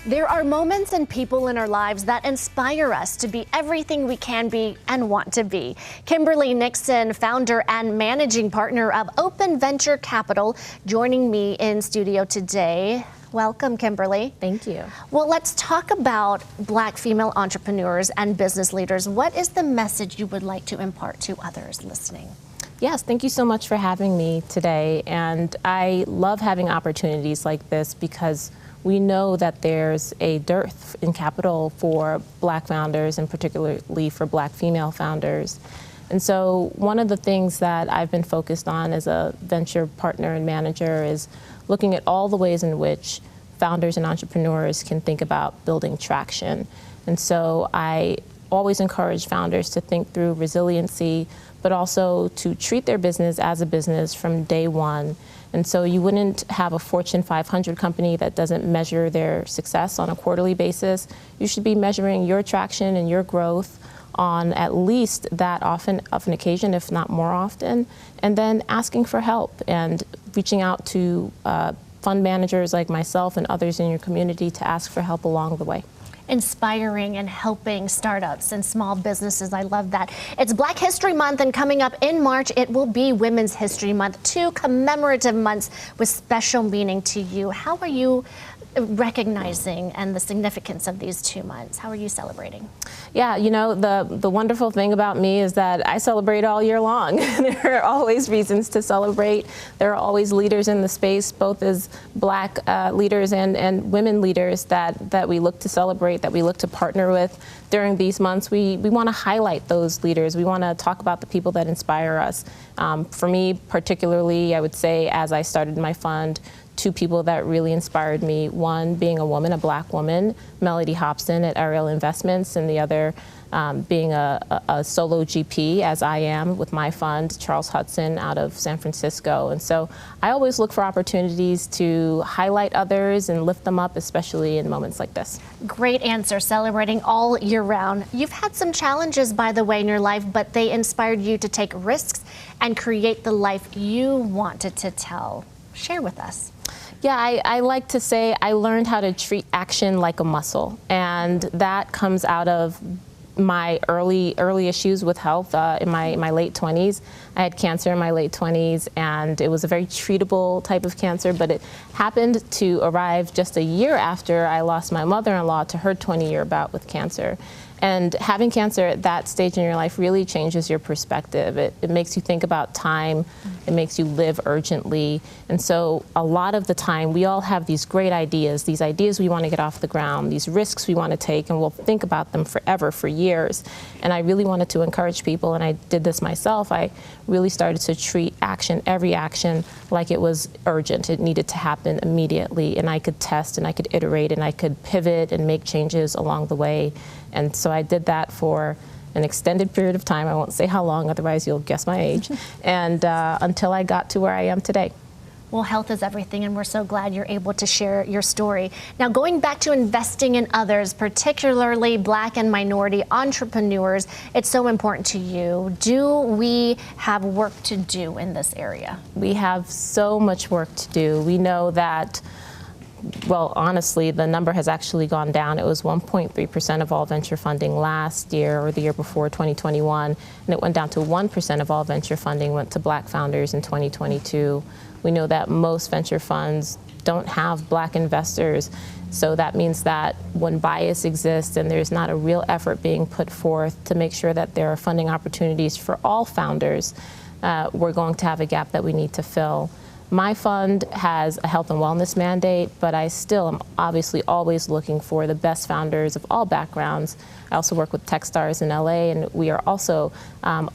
There are moments and people in our lives that inspire us to be everything we can be and want to be. Kimberly Nixon, founder and managing partner of Open Venture Capital, joining me in studio today. Welcome, Kimberly. Thank you. Well, let's talk about Black female entrepreneurs and business leaders. What is the message you would like to impart to others listening? Yes, thank you so much for having me today. And I love having opportunities like this because we know that there's a dearth in capital for Black founders and particularly for Black female founders. And so one of the things that I've been focused on as a venture partner and manager is looking at all the ways in which founders and entrepreneurs can think about building traction. And so I always encourage founders to think through resiliency, but also to treat their business as a business from day one. And so you wouldn't have a Fortune 500 company that doesn't measure their success on a quarterly basis. You should be measuring your traction and your growth on at least that often of an occasion, if not more often, and then asking for help and reaching out to fund managers like myself and others in your community to ask for help along the way. Inspiring and helping startups and small businesses. I love that. It's Black History Month, and coming up in March, it will be Women's History Month, two commemorative months with special meaning to you. How are you recognizing and the significance of these 2 months? How are you celebrating? Yeah, you know, the wonderful thing about me is that I celebrate all year long. There are always reasons to celebrate. There are always leaders in the space, both as Black leaders and women leaders that we look to celebrate, that we look to partner with during these months. We want to highlight those leaders. We want to talk about the people that inspire us. For me, particularly, I would say as I started my fund, 2 people that really inspired me, one being a woman, a Black woman, Melody Hobson at Ariel Investments, and the other being a solo GP, as I am with my fund, Charles Hudson out of San Francisco. And so I always look for opportunities to highlight others and lift them up, especially in moments like this. Great answer, celebrating all year round. You've had some challenges, by the way, in your life, but they inspired you to take risks and create the life you wanted to tell. Share with us. Yeah, I like to say I learned how to treat action like a muscle, and that comes out of my early issues with health in my late 20s. I had cancer in my late 20s, and it was a very treatable type of cancer, but it happened to arrive just a year after I lost my mother-in-law to her 20-year bout with cancer. And having cancer at that stage in your life really changes your perspective. It makes you think about time. It makes you live urgently. And so a lot of the time, we all have these great ideas, these ideas we want to get off the ground, these risks we want to take, and we'll think about them forever, for years. And I really wanted to encourage people, and I did this myself. I really started to treat action, every action, like it was urgent. It needed to happen immediately, and I could test, and I could iterate, and I could pivot and make changes along the way. And so I did that for an extended period of time. I won't say how long, otherwise you'll guess my age, and until I got to where I am today. Well, health is everything, and we're so glad you're able to share your story. Now, going back to investing in others, particularly Black and minority entrepreneurs, it's so important to you. Do we have work to do in this area? We have so much work to do. We know that, well, honestly, the number has actually gone down. It was 1.3% of all venture funding last year, or the year before, 2021, and it went down to 1% of all venture funding went to Black founders in 2022. We know that most venture funds don't have Black investors, so that means that when bias exists and there's not a real effort being put forth to make sure that there are funding opportunities for all founders, we're going to have a gap that we need to fill. My fund has a health and wellness mandate, but I still am obviously always looking for the best founders of all backgrounds. I also work with Techstars in LA, and we are also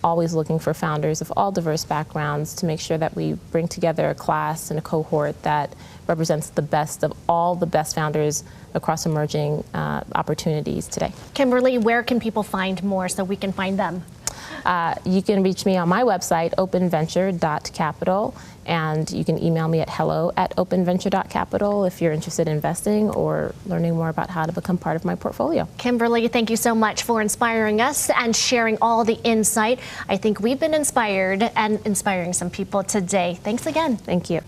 always looking for founders of all diverse backgrounds to make sure that we bring together a class and a cohort that represents the best of all the best founders across emerging opportunities today. Kimberly, where can people find more so we can find them? You can reach me on my website, openventure.capital, and you can email me at hello@openventure.capital if you're interested in investing or learning more about how to become part of my portfolio. Kimberly, thank you so much for inspiring us and sharing all the insight. I think we've been inspired and inspiring some people today. Thanks again. Thank you.